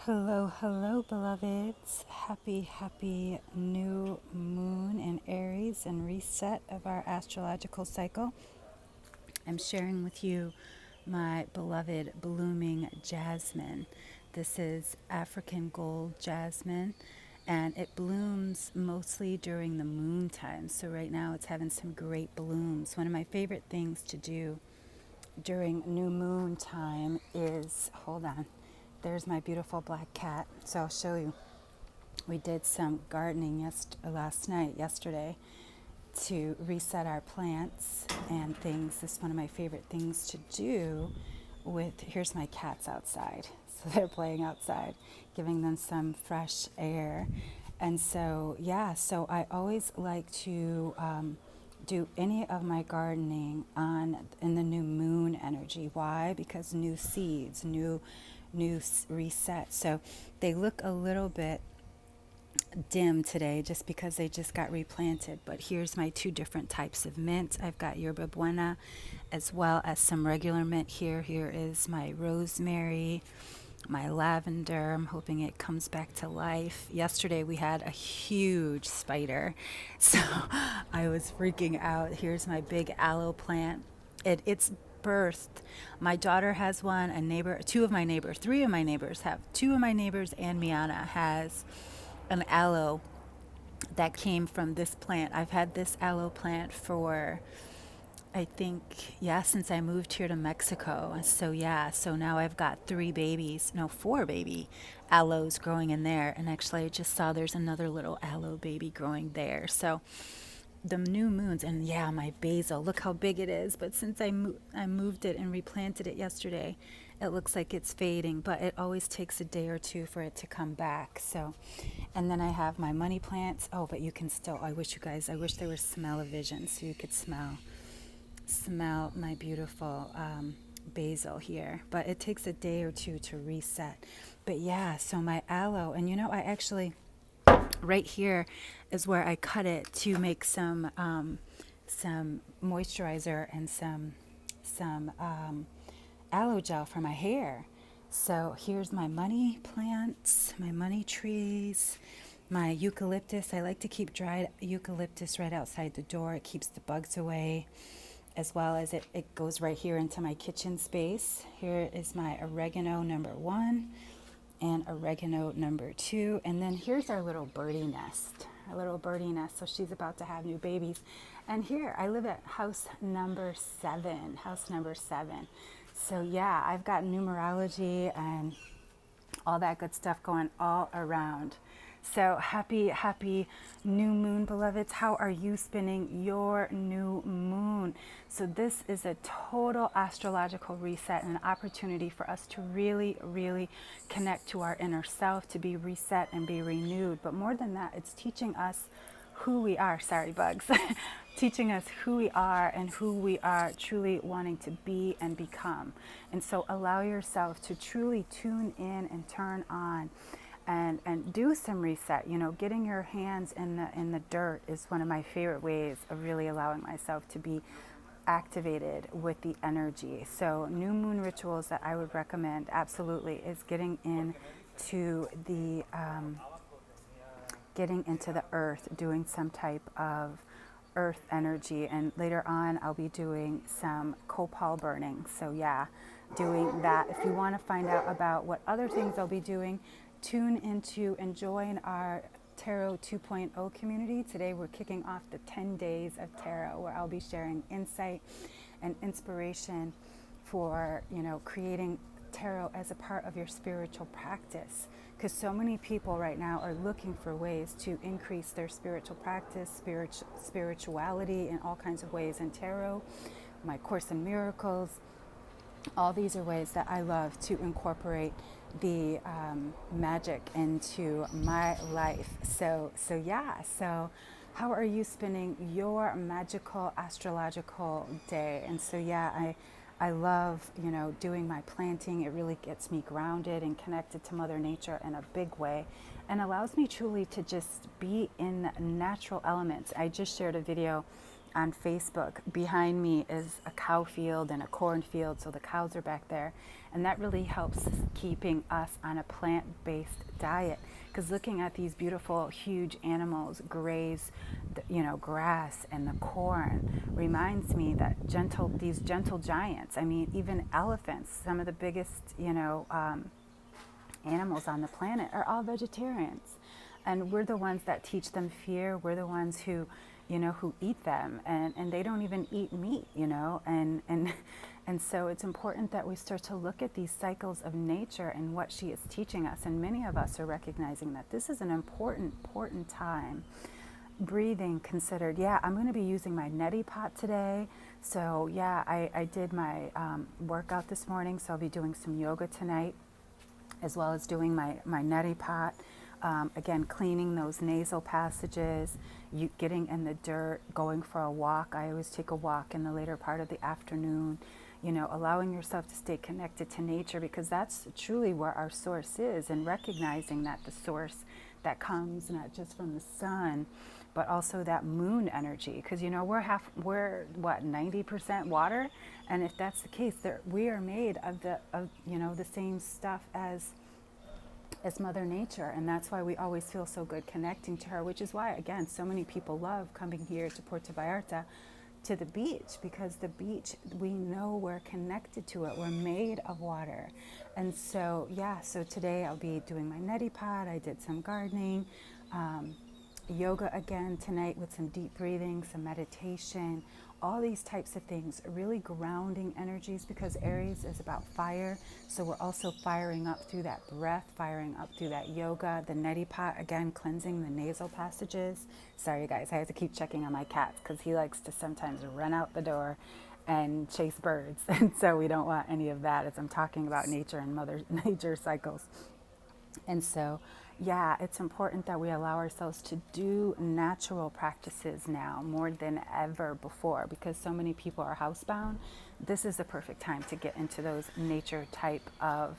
Hello, hello, beloveds. Happy new moon in Aries and reset of our astrological cycle. I'm sharing with you my beloved blooming jasmine. This is African gold jasmine and it blooms mostly during the moon time. So right now it's having some great blooms. One of my favorite things to do during new moon time is, hold on, there's my beautiful black cat. So I'll show you. We did some gardening yesterday, to reset our plants and things. This is one of my favorite things to do with, here's my cats outside. So they're playing outside, giving them some fresh air. And so, yeah, so I always like to do any of my gardening in the new moon energy. Why? Because new seeds, new reset. So they look a little bit dim today just because they just got replanted. But here's my two different types of mint. I've got yerba buena as well as some regular mint here. Here is my rosemary, my lavender. I'm hoping it comes back to life. Yesterday we had a huge spider, so I was freaking out. Here's my big aloe plant. It's birthed. My daughter has one, a neighbor, two of my neighbors, three of my neighbors have, two of my neighbors and Miana has an aloe that came from this plant. I've had this aloe plant for, I think, yeah, since I moved here to Mexico. So yeah, so now I've got four baby aloes growing in there. And actually I just saw there's another little aloe baby growing there. So the new moons, and yeah, my basil, look how big it is. But since I moved it and replanted it yesterday, it looks like it's fading, but it always takes a day or two for it to come back. So, and then I have my money plants. Oh, but you can still, I wish there was smell-o-vision so you could smell my beautiful basil here. But it takes a day or two to reset. But yeah, so my aloe, and I actually, right here is where I cut it to make some moisturizer and some aloe gel for my hair. So here's my money plants, my money trees, my eucalyptus. I like to keep dried eucalyptus right outside the door. It keeps the bugs away, as well as it goes right here into my kitchen space. Here is my oregano number 1 and oregano number 2. And then here's our little birdie nest. Our little birdie nest. So she's about to have new babies. And here, I live at house number 7. House number 7. So yeah, I've got numerology and all that good stuff going all around. So happy new moon, beloveds. How are you spending your new moon? So this is a total astrological reset and an opportunity for us to really connect to our inner self, to be reset and be renewed. But more than that, it's teaching us who we are. Sorry, bugs. Teaching us who we are and who we are truly wanting to be and become. And so allow yourself to truly tune in and turn on and do some reset. Getting your hands in the dirt is one of my favorite ways of really allowing myself to be activated with the energy. So new moon rituals that I would recommend absolutely is getting into the earth, doing some type of earth energy. And later on, I'll be doing some copal burning. So yeah, doing that. If you want to find out about what other things I'll be doing, tune into and join our Tarot 2.0 community. Today we're kicking off the 10 days of tarot, where I'll be sharing insight and inspiration for, creating tarot as a part of your spiritual practice. Because so many people right now are looking for ways to increase their spiritual practice, spirituality in all kinds of ways. And tarot, my Course in Miracles, all these are ways that I love to incorporate the magic into my life. So yeah. So how are you spending your magical astrological day? And so yeah, I love, doing my planting. It really gets me grounded and connected to Mother Nature in a big way, and allows me truly to just be in natural elements. I just shared a video on Facebook. Behind me is a cow field and a cornfield, so the cows are back there. And that really helps keeping us on a plant-based diet. Because looking at these beautiful, huge animals graze, grass and the corn reminds me that these gentle giants. I mean, even elephants, some of the biggest, animals on the planet, are all vegetarians. And we're the ones that teach them fear. We're the ones who eat them, and they don't even eat meat, and so it's important that we start to look at these cycles of nature and what she is teaching us. And many of us are recognizing that this is an important time. Breathing considered. Yeah, I'm going to be using my neti pot today. So yeah, I did my workout this morning, so I'll be doing some yoga tonight, as well as doing my neti pot. Again, cleaning those nasal passages, getting in the dirt, going for a walk. I always take a walk in the later part of the afternoon, allowing yourself to stay connected to nature, because that's truly where our source is, and recognizing that the source that comes not just from the sun, but also that moon energy, because we're what, 90% water, and if that's the case, we are made of the same stuff as Mother Nature. And that's why we always feel so good connecting to her, which is why, again, so many people love coming here to Puerto Vallarta, to the beach, because the beach, we know we're connected to it. We're made of water. And so, so today I'll be doing my neti pot. I did some gardening, yoga again tonight with some deep breathing, some meditation, all these types of things, really grounding energies, because Aries is about fire. So we're also firing up through that breath, firing up through that yoga, the neti pot, again, cleansing the nasal passages. Sorry guys, I have to keep checking on my cat because he likes to sometimes run out the door and chase birds. And so we don't want any of that as I'm talking about nature and Mother Nature cycles. And so, it's important that we allow ourselves to do natural practices now more than ever before, because so many people are housebound. This is the perfect time to get into those nature type of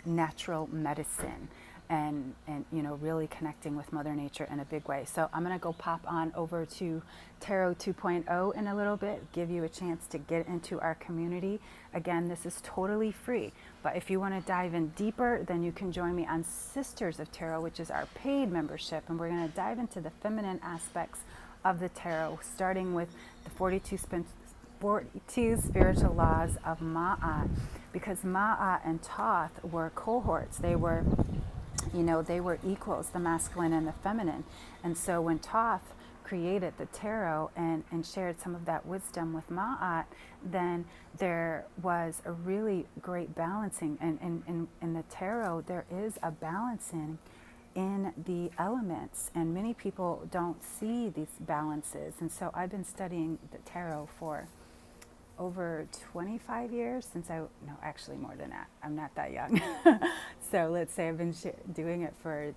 natural medicine, and really connecting with Mother Nature in a big way. So I'm going to go pop on over to Tarot 2.0 in a little bit, give you a chance to get into our community. Again, this is totally free, but if you want to dive in deeper, then you can join me on Sisters of Tarot, which is our paid membership, and we're going to dive into the feminine aspects of the tarot, starting with the 42 spiritual laws of Ma'at, because Ma'at and Thoth were cohorts. They were equals, the masculine and the feminine. And so when Thoth created the tarot and shared some of that wisdom with Ma'at, then there was a really great balancing. And in the tarot, there is a balancing in the elements, and many people don't see these balances. And so I've been studying the tarot for over 25 years actually more than that. I'm not that young. So let's say I've been doing it for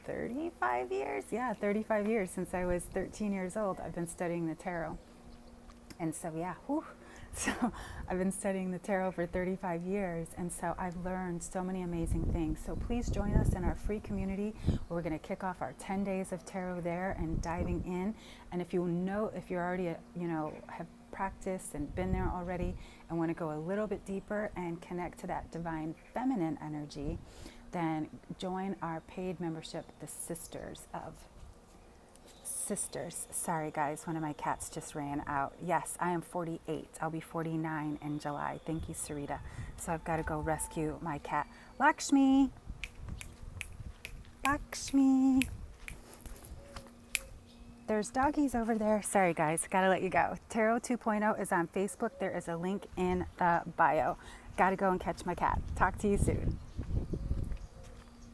35 years. Yeah, 35 years. Since I was 13 years old, I've been studying the tarot. And so, so I've been studying the tarot for 35 years. And so I've learned so many amazing things. So please join us in our free community, where we're going to kick off our 10 days of tarot there and diving in. And if you're already, have practiced and been there already and want to go a little bit deeper and connect to that divine feminine energy, then join our paid membership, the Sisters. Sorry guys, one of my cats just ran out. Yes, I am 48. I'll be 49 in July. Thank you, Sarita. So I've got to go rescue my cat, Lakshmi. There's doggies over there. Sorry guys, gotta let you go. Tarot 2.0 is on Facebook. There is a link in the bio. Gotta go and catch my cat. Talk to you soon.